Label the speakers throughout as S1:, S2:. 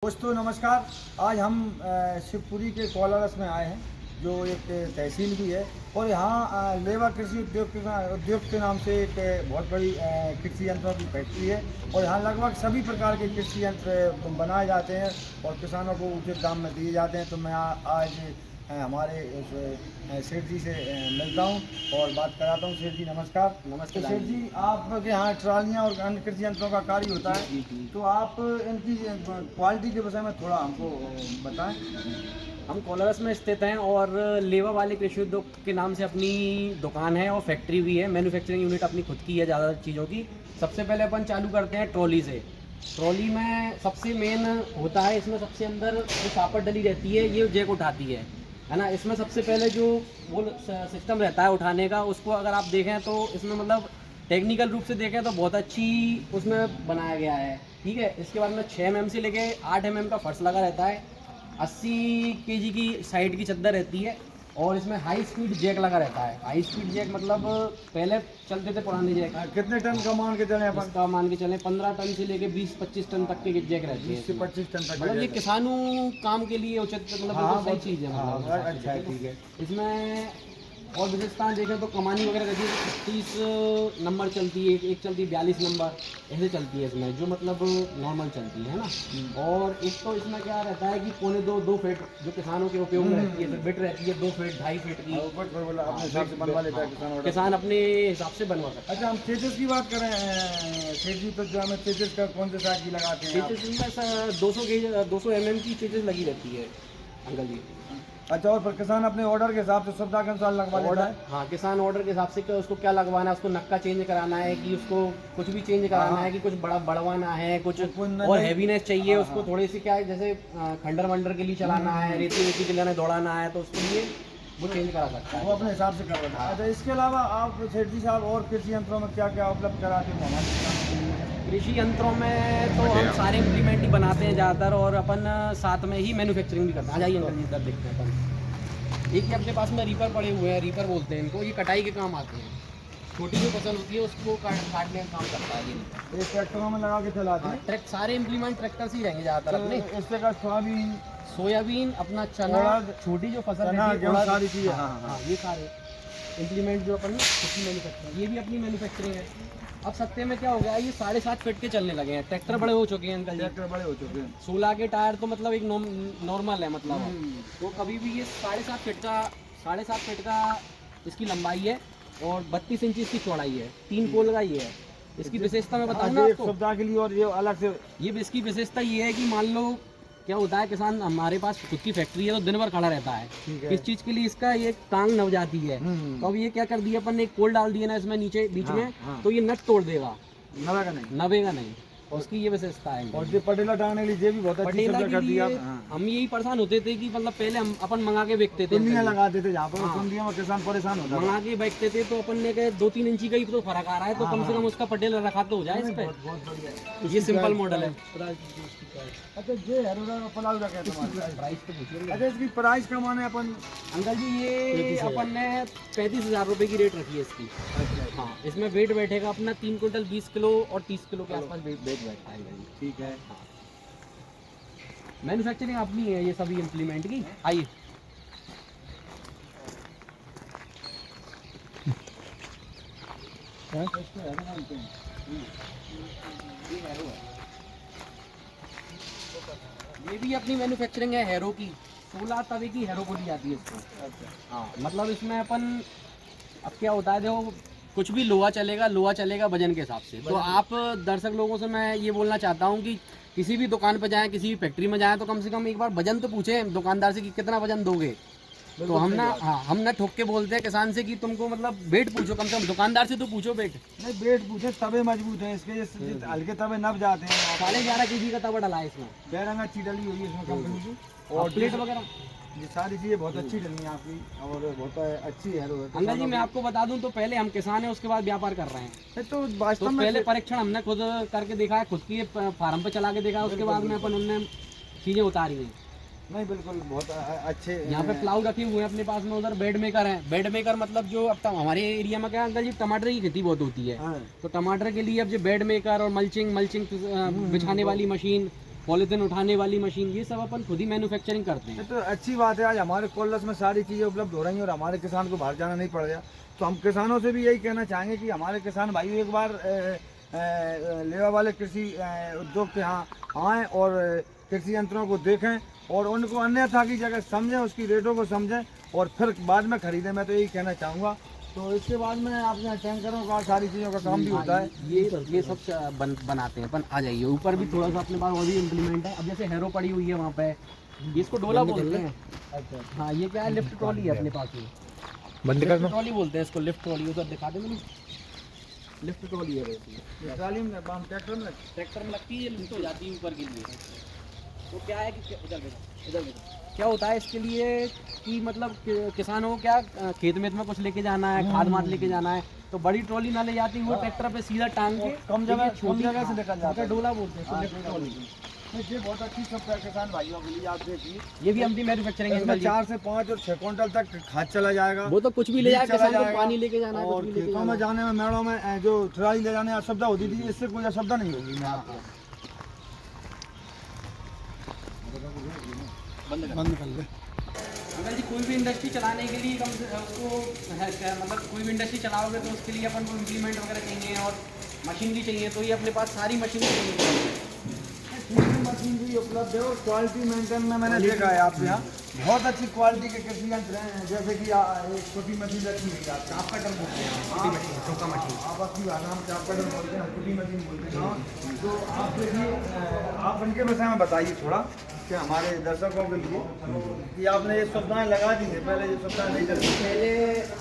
S1: दोस्तों नमस्कार। आज हम शिवपुरी के कोलारस में आए हैं, जो एक तहसील भी है और यहाँ लेवा कृषि उद्योग के नाम से एक बहुत बड़ी कृषि यंत्रों की फैक्ट्री है और यहाँ लगभग सभी प्रकार के कृषि यंत्र बनाए जाते हैं और किसानों को उचित दाम में दिए जाते हैं। तो मैं आज हमारे सेठ जी से मिलता हूँ और बात कराता हूँ। सेठ जी नमस्कार।
S2: नमस्ते
S1: तो सेठ जी, आपके यहाँ ट्रालियाँ और अन्य कृषि यंत्रों का कार्य होता है, तो आप इनकी क्वालिटी के विषय में थोड़ा हमको बताएं।
S2: हम कोलारस में स्थित हैं और लेवा वाले कृषि उद्योग के नाम से अपनी दुकान है और फैक्ट्री भी है। मैन्युफैक्चरिंग यूनिट अपनी खुद की है ज़्यादातर चीज़ों की। सबसे पहले अपन चालू करते हैं ट्रॉली से। ट्रॉली में सबसे मेन होता है, इसमें सबसे अंदर जो सापर डली रहती है ये जैक उठाती है ना। इसमें सबसे पहले जो वो सिस्टम रहता है उठाने का, उसको अगर आप देखें तो इसमें मतलब टेक्निकल रूप से देखें तो बहुत अच्छी उसमें बनाया गया है। ठीक है। इसके बाद में 6 mm से लेके 8 mm का फर्श लगा रहता है। 80 kg की साइड की चद्दर रहती है और इसमें हाई स्पीड जैक लगा रहता है। हाई स्पीड जैक मतलब पहले चलते थे पुराने जैक।
S1: कितने टन का मान के चले अपन?
S2: इसका मान के चलें 15 टन से लेके 20-25 टन तक के जैक रहते हैं।
S1: 20 से 25 टन तक।
S2: मतलब ये किसानों काम के लिए उचित मतलब
S1: हाँ,
S2: सही चीज़ है। मतलब
S1: अच्छा है, ठीक है।
S2: इसमें और विशेषताएं देखें तो कमानी वगैरह रहती है। 30 नंबर चलती है, एक चलती है 42 नंबर, ऐसे चलती है इसमें, जो मतलब नॉर्मल चलती है ना। और एक तो इसमें क्या रहता है कि 2.25 फीट जो किसानों के उपयोग में रहती है, फिर बिट रहती है 2 फीट 2.5 फीट की।
S1: अपने हिसाब से बनवा लेता है किसान।
S2: किसान अपने हिसाब से बनवा सकता है।
S1: अच्छा, हम तेजस की बात करें सेठ जी, तो जो हमें तेजस का कौन से साइज की लगाते हैं आप?
S2: चेचिस में 200 mm की चेचिस लगी रहती है अंकल जी।
S1: अच्छा, और फिर किसान अपने ऑर्डर के हिसाब से सुविधा के अनुसार लगवा लेता है?
S2: हाँ, किसान ऑर्डर के हिसाब से कि उसको क्या लगवाना है, उसको नक्का चेंज कराना है कि उसको कुछ भी चेंज कराना है कि कुछ बढ़वाना है, कुछ और हैवीनेस चाहिए उसको थोड़ी सी, क्या है जैसे खंडर वंडर के लिए चलाना है, रेती वेती के लिए दौड़ाना है, तो उसके लिए वो चेंज करा सकता है,
S1: वो अपने हिसाब से कर लेता है। अच्छा, इसके अलावा आप सेठ जी साहब और कृषि यंत्रों में क्या क्या उपलब्ध कराते हैं हमारे किसानों के लिए?
S2: कृषि यंत्रों में तो हम सारे इम्प्लीमेंट ही बनाते हैं ज़्यादातर, और अपन साथ में ही मैन्युफैक्चरिंग भी करते हैं। आ जाइए अंकल जी, इधर देखते हैं अपन। एक ही अपने पास में रीपर पड़े हुए हैं, रीपर बोलते हैं इनको। ये कटाई के काम आते हैं। छोटी जो फसल होती है उसको काटने का काम करता है ये।
S1: ट्रैक्टरों में लगा के चलाते हैं।
S2: ट्रैक सारे इम्प्लीमेंट ट्रैक्टर से ही रहेंगे ज़्यादातर अपने।
S1: इससे का
S2: सोयाबीन, अपना चना, छोटी जो फसल रहती है,
S1: सारी चीज़ें।
S2: हाँ, ये सारे इम्प्लीमेंट जो अपन खुद मैन्युफैक्चरिंग, ये भी अपनी मैन्युफैक्चरिंग है। अब सत्ते में क्या हो गया, ये 7.5 फीट के चलने लगे हैं। ट्रैक्टर बड़े हो चुके हैं अंकल जी।
S1: ट्रैक्टर बड़े हो चुके हैं।
S2: 16 के टायर तो मतलब एक नॉर्मल है मतलब। तो कभी भी ये 7.5 फीट का इसकी लंबाई है और 32 इंच इसकी चौड़ाई है। 3 पोल का ये है। इसकी विशेषता मैं बताऊँ ना आपको
S1: सुविधा के लिए, और ये अलग से
S2: ये इसकी विशेषता ये है कि मान लो क्या होता है, किसान हमारे पास खुद की फैक्ट्री है तो दिन भर खड़ा रहता है। किस चीज़ के लिए, इसका ये टांग नव जाती है। तो अब ये क्या कर दिया अपन ने, एक पोल डाल दिया ना इसमें नीचे बीच में, तो ये नट तोड़ देगा, नवेगा नहीं। और उसकी ये विशेषता है।
S1: और जो पटेला टांगने के लिए ये भी बहुत अच्छी सुविधा कर दी आप।
S2: हम यही परेशान होते थे कि मतलब पहले हम अपन मंगा के बेचते थे,
S1: कुंडियाँ लगाते थे जहाँ पर कुंडियों में किसान परेशान होता
S2: मंगा के बेचते थे। तो अपन ने कहा 2-3 इंची का ही तो फर्क आ रहा है, तो कम से कम उसका पटेला रखा तो हो जाए इस पे।
S1: बहुत बढ़िया।
S2: ये सिंपल मॉडल है।
S1: अच्छा, ये है पलाऊ का कहते हैं।
S2: प्राइस तो पूछिए
S1: अच्छा, इसकी प्राइस का माने अपन
S2: अंकल जी, ये अपन ने 35,000 रुपये की रेट रखी है इसकी। हाँ, इसमें वेट बैठेगा अपना 3 क्विंटल 20 किलो और 30 किलो के आसपास वेट बैठता है।
S1: ठीक है।
S2: हाँ, मैन्युफैक्चरिंग अपनी है ये सभी इम्प्लीमेंट की। आइए, ये भी अपनी मैन्युफैक्चरिंग है हैरो की। 16 तवे की हैरो बोली जाती है इसको। हाँ, मतलब इसमें अपन, अब क्या होता है देखो, कुछ भी लोहा चलेगा वजन के हिसाब से। तो आप दर्शक लोगों से मैं ये बोलना चाहता हूँ कि किसी भी दुकान पर जाएं, किसी भी फैक्ट्री में जाएं, तो कम से कम एक बार वजन तो पूछें दुकानदार से कि कितना वजन दोगे। तो हम ना ठोक के बोलते हैं किसान से कि तुमको मतलब वेट पूछो, कम से कम दुकानदार से तो पूछो वेट।
S1: नहीं, वेट पूछे, तवे मजबूत हैं इसके, हल्के तवे नब जाते हैं।
S2: 11.5 kg का तवा डला है इसमें।
S1: बैरंगा अच्छी डली हुई है इसमें कंपनी की,
S2: और प्लेट वगैरह
S1: ये सारी चीज़ें बहुत अच्छी डली हैं आपकी, और बहुत अच्छी है।
S2: अंकल जी, मैं आपको बता दूं तो पहले हम किसान हैं, उसके बाद व्यापार कर रहे हैं।
S1: तो वास्तव में
S2: पहले परीक्षण हमने खुद करके देखा है, खुद की फार्म पे चला के देखा है, उसके बाद में अपन उनने चीज़ें उतारी हैं।
S1: नहीं, बिल्कुल बहुत अच्छे।
S2: यहाँ पे प्लाऊ रखे हुए हैं अपने पास में। उधर बेड मेकर है। बेड मेकर मतलब जो अब हमारे एरिया में क्या अंकल जी, टमाटर की खेती बहुत होती है। तो टमाटर के लिए अब जो बेड मेकर और मल्चिंग बिछाने वाली मशीन, पॉलीथिन उठाने वाली मशीन, ये सब अपन खुद ही मैन्युफैक्चरिंग करते
S1: ये
S2: हैं।
S1: तो अच्छी बात है, आज हमारे कोल्लस में सारी चीज़ें उपलब्ध हो रही हैं और हमारे किसान को बाहर जाना नहीं पड़ रहा। तो हम किसानों से भी यही कहना चाहेंगे कि हमारे किसान भाई एक बार लेवा वाले कृषि उद्योग के यहाँ आएँ और कृषि यंत्रों को देखें और उनको अन्यथा की जगह समझें, उसकी रेटों को समझें और फिर बाद में खरीदें। मैं तो यही कहना चाहूँगा। तो इसके बाद में आपके यहाँ टैंकरों का सारी चीज़ों का काम भी होता है।
S2: ये सब बनाते हैं अपन। आ जाइए ऊपर भी थोड़ा सा अपने पास और भी इम्प्लीमेंट है। अब जैसे हैरो पड़ी हुई है वहाँ पे, इसको डोला बोलते हैं।
S1: अच्छा,
S2: हाँ, ये क्या है, लिफ्ट ट्रॉली है अपने पास। ये
S1: बंद
S2: लिफ्ट ट्रॉली बोलते हैं इसको, लिफ्ट ट्रॉली। उधर दिखा दे मैंने, लिफ्ट ट्रॉली है वैसे।
S1: ट्राली में ट्रैक्टर में
S2: लगती है, ये लिफ्ट हो जाती है ऊपर के लिए। तो क्या है कि इधर देखो क्या होता है इसके लिए कि मतलब किसानों को क्या खेत में कुछ लेके जाना है, खाद माद लेके जाना है, तो बड़ी ट्रॉली ना ले जाती हुआ ट्रैक्टर पे सीधा टांग के
S1: कम जगह से निकल जाता है।
S2: डोला बोलते हैं लिफ्ट ट्रॉली।
S1: ये बहुत अच्छी सब किसान भाइयों के लिए आप देखिए,
S2: ये भी अपनी मैन्युफैक्चरिंग है।
S1: इसमें 4 से 5 और 6 क्विंटल तक खाद चला जाएगा।
S2: वो तो कुछ भी ले जाए,
S1: चला
S2: किसान को
S1: जाएगा।
S2: पानी लेके जाना है,
S1: और
S2: कुछ भी लेके
S1: खेतों
S2: जाना
S1: में जाने में, मेड़ों में जो ट्राली ले जाने में असुविधा होती थी, इससे कोई असुविधा नहीं होगी। मैं आपको
S2: बंद कर ले। अगर जी कोई भी इंडस्ट्री चलाने के लिए कम से उसको मतलब कोई भी इंडस्ट्री चलाओगे तो उसके लिए अपन को इम्प्लीमेंट वगैरह चाहिए और मशीनरी चाहिए। तो ये अपने पास सारी मशीनरी चाहिए।
S1: मशीन भी उपलब्ध है और क्वालिटी मेंटेन में मैंने देखा है आपके यहाँ बहुत अच्छी क्वालिटी के कृषि यंत्र हैं। जैसे कि एक छोटी मशीन रखी हुई है,
S2: चाप कटर बोलते हैं, छोटी मशीन, चौका मशीन।
S1: आप अपनी भाषा में चाप कटर बोलते हैं, छोटी मशीन बोलते हैं। तो आप देखिए, आप इनके विषय में बताइए थोड़ा कि हमारे दर्शकों के लिए कि आपने ये सुविधाएं लगा दी हैं, पहले ये सुविधाएं नहीं चलती।
S2: पहले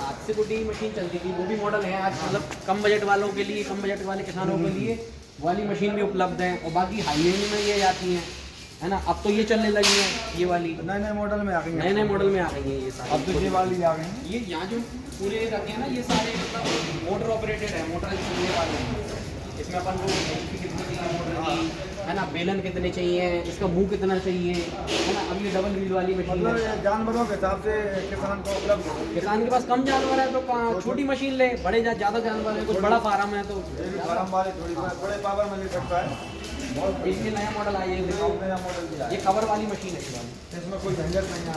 S2: हाथ से कुटी मशीन चलती थी, वो भी मॉडल है आज। मतलब कम बजट वालों के लिए, कम बजट वाले किसानों के लिए वाली मशीन भी उपलब्ध है। और बाकी हाई एंड में ये आती हैं, है ना। अब तो ये चलने लगी है, ये वाली
S1: नए नए मॉडल में आ गई हैं।
S2: नए मॉडल में आ गई है ये सारी।
S1: अब तो ये वाली आ गई हैं।
S2: ये यहाँ जो पूरे रखे हैं ना, ये सारे मतलब मोटर ऑपरेटेड है, मोटर चलने वाले हैं। इसमें अपन को HP कितनी चाहिए मोटर की, है ना, बेलन कितने चाहिए, इसका मुंह कितना चाहिए, है ना। अब ये डबल व्हील वाली मशीन
S1: मतलब
S2: है।
S1: ये जानवरों के हिसाब से किसान को उपलब्ध है।
S2: किसान के पास कम जानवर है तो छोटी मशीन ले, बड़े ज़्यादा जानवर है, कुछ बड़ा फार्म है तो
S1: ये भी फार्म वाले थोड़ी बड़े पावर में ले सकता है। बहुत
S2: इसमें नया मॉडल आया है,
S1: नया मॉडल भी आया
S2: ये कवर वाली मशीन है इस वाली।
S1: है। इसमें कोई झंझट नहीं है।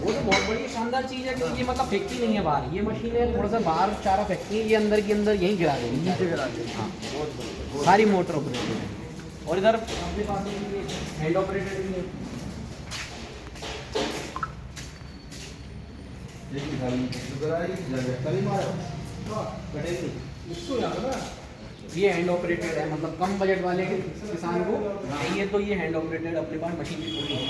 S2: वो तो बहुत बड़ी शानदार चीज़ है कि ये मतलब फेंकती नहीं है बाहर। ये मशीन है थोड़ा सा बाहर चारा फेंकती है, ये अंदर के अंदर यहीं गिरा देगी,
S1: नीचे गिरा दे।
S2: हाँ।
S1: बहुत बढ़िया।
S2: सारी मोटर ऑपरेटेड है। और इधर अपने पास ये हैंड ऑपरेटेड भी है। ये हैंड ऑपरेटेड है, मतलब कम बजट वाले किसान को चाहिए तो ये हैंड ऑपरेटेड अपने पास मशीन भी पूरी है।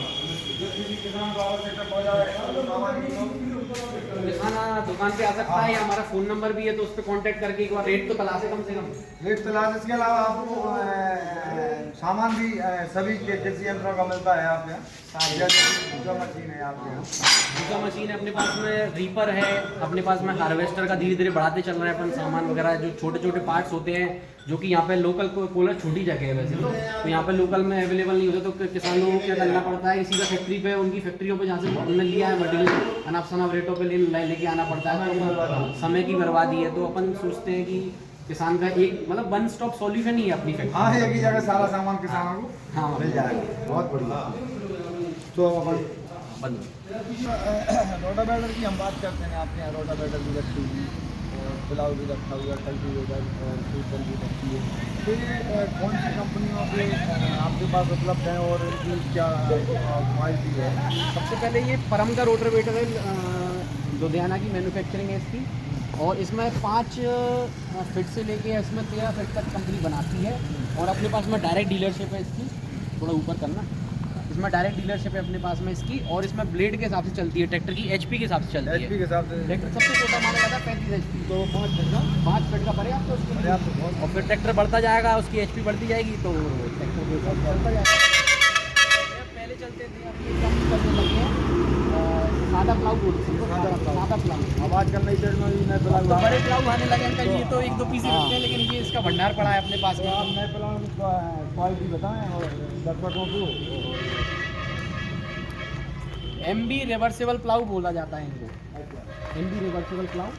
S2: किसान दुकान पे आ सकता है, या हमारा फ़ोन नंबर भी है, तो उस पर कॉन्टैक्ट करके एक बार रेट तो तलाशे कम से कम।
S1: रेट तलाश, इसके अलावा आपको सामान भी सभी के कृषि यंत्रों का मिलता है आपके यहाँ। जैसे जो मशीन है आपके यहाँ,
S2: दूसरा मशीन है अपने पास में, रीपर है अपने पास में, हार्वेस्टर का धीरे धीरे बढ़ाते चल रहे हैं अपन सामान वगैरह। जो छोटे छोटे पार्ट्स होते हैं जो कि यहाँ पे लोकल कोलर छोटी जगह है वैसे तो यहाँ पे लोकल में अवेलेबल नहीं होते, तो किसानों को क्या करना पड़ता है कि सीधा फैक्ट्री पे, उनकी फैक्ट्रियों पे जहाँ से उन्होंने लिया है मटेरियल, अनाप शनाप रेटों पे लेके आना पड़ता है। तो समय की बर्बादी है। तो अपन सोचते हैं कि किसान का एक मतलब वन स्टॉप सॉल्यूशन ही है अपनी फैक्ट्री।
S1: हाँ, एक ही जगह सारा सामान किसानों को
S2: हाँ
S1: मिल जाएगा। बहुत बढ़िया। तो अब अपन
S2: बंद।
S1: रोटावेटर की हम बात करते हैं। आपके यहाँ रोटावेटर भी रखी हुई और प्लाऊ भी रखा हुआ, कल्टीवेटर और सीजन भी रखी है। तो ये कौन सी कंपनियों के आपके पास उपलब्ध हैं और इनकी क्या क्वालिटी है?
S2: सबसे पहले ये परम का रोटावेटर है, लुधियाना की मैन्युफैक्चरिंग है इसकी। और इसमें 5 फीट से लेके इसमें 13 फीट तक कंपनी बनाती है। और अपने पास में डायरेक्ट डीलरशिप है इसकी, थोड़ा ऊपर करना, इसमें डायरेक्ट डीलरशिप है अपने पास में इसकी। और इसमें ब्लेड के हिसाब से चलती है, ट्रैक्टर की HP के हिसाब से चलती है।
S1: HP के हिसाब से
S2: ट्रैक्टर सबसे छोटा माना जाता है 35 HP,
S1: तो 5 फीट का
S2: 5 फीट का पर्याप्त है उसके लिए।
S1: पर्याप्त बहुत।
S2: और फिर ट्रैक्टर बढ़ता जाएगा, उसकी HP बढ़ती जाएगी तो ट्रैक्टर के हिसाब से चलता जाएगा। पहले चलते थे, अब ये कम चलने लगे हैं, सादा प्लाऊ बोलते हैं, सादा प्लाऊ।
S1: अब आजकल नई डेट में भी नए प्लाऊ
S2: तो बड़े प्लाऊ आने लगे अंकल, ये तो 1-2 पीस ही रखते हैं, लेकिन ये इसका भंडार पड़ा है अपने पास में।
S1: आप नए प्लाऊ की क्वालिटी बताएं और दर्शकों को।
S2: MB रिवर्सेबल प्लाऊ बोला जाता है इनको, MB रिवर्सेबल प्लाऊ।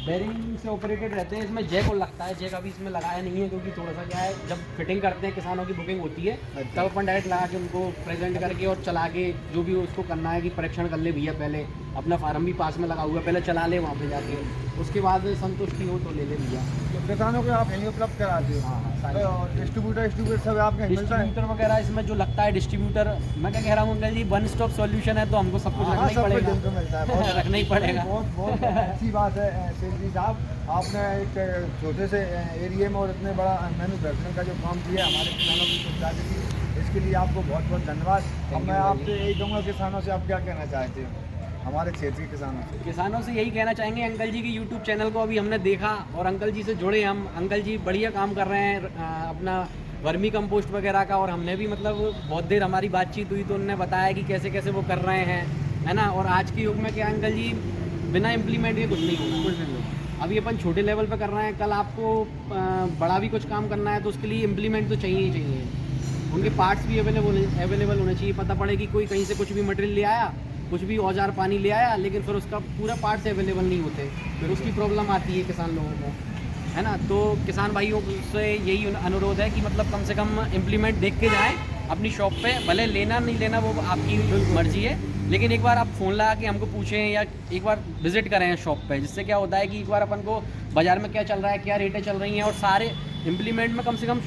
S2: बेरिंग से ऑपरेटेड रहते हैं, इसमें जैक और लगता है। जैक अभी इसमें लगाया नहीं है क्योंकि थोड़ा सा क्या है, जब फिटिंग करते हैं किसानों की बुकिंग होती है
S1: अच्छा।
S2: तब अपन डायरेक्ट लगा के उनको प्रेजेंट करके और चला के जो भी उसको करना है कि परीक्षण कर ले भैया, पहले अपना फार्म भी पास में लगा हुआ है, पहले चला ले वहाँ पे जाके, उसके बाद संतुष्टि हो तो ले ले भैया।
S1: तो किसानों को आप यहीं उपलब्ध कराते हो?
S2: हाँ सारे
S1: तो डिस्ट्रीब्यूटर सब आपके यहाँ मिलता है?
S2: डिस्ट्रीब्यूटर वगैरह इसमें जो लगता है डिस्ट्रीब्यूटर, मैं क्या कह रहा हूँ अंकल जी, वन स्टॉप सॉल्यूशन है तो हमको सब कुछ
S1: हाँ,
S2: रखना ही
S1: सब कुछ
S2: पड़ेगा।
S1: इनको मिलता है। बहुत
S2: रखना ही पड़ेगा।
S1: बहुत बहुत अच्छी बात है शेख जी साहब, आपने एक छोटे से एरिया में और इतने बड़ा मैन्युफैक्चरिंग का जो काम किया है हमारे किसानों की सुविधा के लिए, इसके लिए आपको बहुत बहुत धन्यवाद। अब मैं आपसे यही कहूँगा, किसानों से आप क्या कहना चाहते हो, हमारे क्षेत्र के किसानों से?
S2: यही कहना चाहेंगे, अंकल जी की यूट्यूब चैनल को अभी हमने देखा और अंकल जी से जुड़े हम। अंकल जी बढ़िया काम कर रहे हैं अपना वर्मी कंपोस्ट वगैरह का, और हमने भी मतलब बहुत देर हमारी बातचीत हुई तो उन्होंने बताया कि कैसे कैसे वो कर रहे हैं, है ना। और आज के युग में क्या अंकल जी, बिना इम्प्लीमेंट के कुछ नहीं होगा,
S1: कुछ नहीं होगा।
S2: अभी अपन छोटे लेवल पे कर रहे हैं, कल आपको बड़ा भी कुछ काम करना है तो उसके लिए इम्प्लीमेंट तो चाहिए ही चाहिए। उनके पार्ट्स भी अवेलेबल होने चाहिए। पता पड़े कि कोई कहीं से कुछ भी मटेरियल ले आया, कुछ भी औजार पानी ले आया, लेकिन फिर उसका पूरा पार्ट्स अवेलेबल नहीं होते, फिर उसकी प्रॉब्लम आती है किसान लोगों को, है ना। तो किसान भाइयों से यही अनुरोध है कि मतलब कम से कम इम्प्लीमेंट देख के जाएँ अपनी शॉप पे। भले लेना नहीं लेना वो आपकी मर्जी है, लेकिन एक बार आप फ़ोन लगा के हमको पूछें या एक बार विजिट करें शॉप पे, जिससे क्या होता है कि एक बार अपन को बाज़ार में क्या चल रहा है, क्या रेटें चल रही हैं, और सारे इम्प्लीमेंट में कम से कम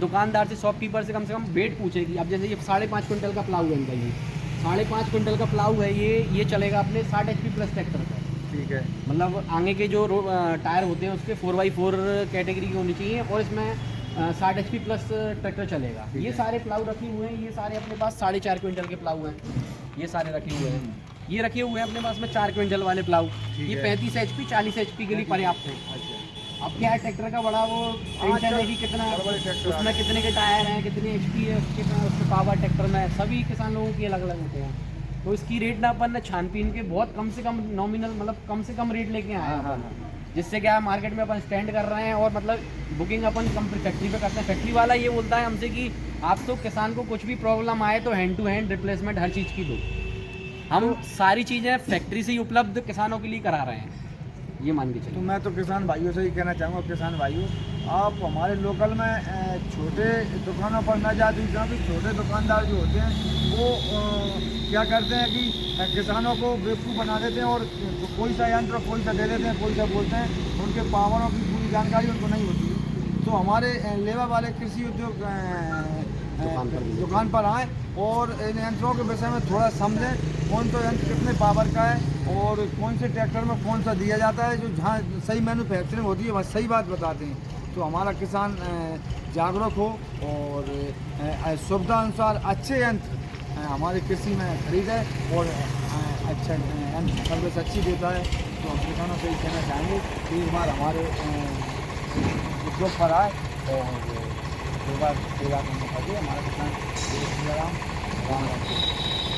S2: दुकानदार से, शॉपकीपर से कम वेट पूछेगी। अब जैसे ये 5.5 क्विंटल का प्लाऊ है इनका, ये 5.5 क्विंटल का प्लाऊ है, ये चलेगा अपने 60 HP प्लस ट्रैक्टर पर।
S1: ठीक है।
S2: मतलब आगे के जो टायर होते हैं उसके 4x4 कैटेगरी की होनी चाहिए, और इसमें 60 HP प्लस ट्रैक्टर चलेगा। ये सारे प्लाऊ रखे हुए हैं, ये सारे अपने पास 4.5 क्विंटल के प्लाऊ हैं, ये सारे रखे हुए हैं। ये रखे हुए हैं अपने पास में 4 क्विंटल वाले प्लाऊ। ये 35 HP 40 HP के लिए पर्याप्त है।
S1: अच्छा।
S2: अब क्या है, ट्रैक्टर का बड़ा वो टेंशन है कि कितना उसमें कितने के टायर हैं, कितने HP है, कितना उसमें पावर ट्रैक्टर में, सभी किसान लोगों के अलग अलग होते हैं। तो इसकी रेट ना अपन ने छानबीन के बहुत कम से कम नॉमिनल, मतलब कम से कम रेट लेके आए हैं, जिससे क्या है मार्केट में अपन स्टैंड कर रहे हैं, और मतलब बुकिंग अपन कम फैक्ट्री पे करते हैं। फैक्ट्री वाला ये बोलता है हमसे कि आप तो किसान को कुछ भी प्रॉब्लम आए तो हैंड टू हैंड रिप्लेसमेंट हर चीज़ की दो। हम सारी चीज़ें फैक्ट्री से ही उपलब्ध किसानों के लिए करा रहे हैं, ये मान के
S1: तो
S2: चलिए।
S1: मैं तो किसान भाइयों से ही कहना चाहूँगा, किसान भाइयों आप हमारे लोकल में छोटे दुकानों पर न जाते, क्योंकि छोटे दुकानदार जो होते हैं वो क्या करते हैं कि किसानों को बेवकूफ़ बना देते हैं, और कोई सा यंत्र कोई सा दे देते हैं, कोई सा बोलते हैं, उनके पावरों की पूरी जानकारी उनको नहीं होती है। तो हमारे लेवा वाले कृषि उद्योग दुकान पर आएँ और इन यंत्रों के विषय में थोड़ा समझें, कौन सा यंत्र कितने पावर का है और कौन से ट्रैक्टर में कौन सा दिया जाता है, जो जहाँ सही मैन्युफैक्चरिंग होती है वहाँ सही बात बताते हैं। तो हमारा किसान जागरूक हो और सुविधा अनुसार अच्छे यंत्र हमारे कृषि में खरीदे और अच्छा यंत्र सर्विस अच्छी देता है। तो हम किसानों से ही कहना चाहेंगे कि एक बार हमारे उद्योग पर आए और एक बार सेवा करने के लिए हमारा किसान राम राम।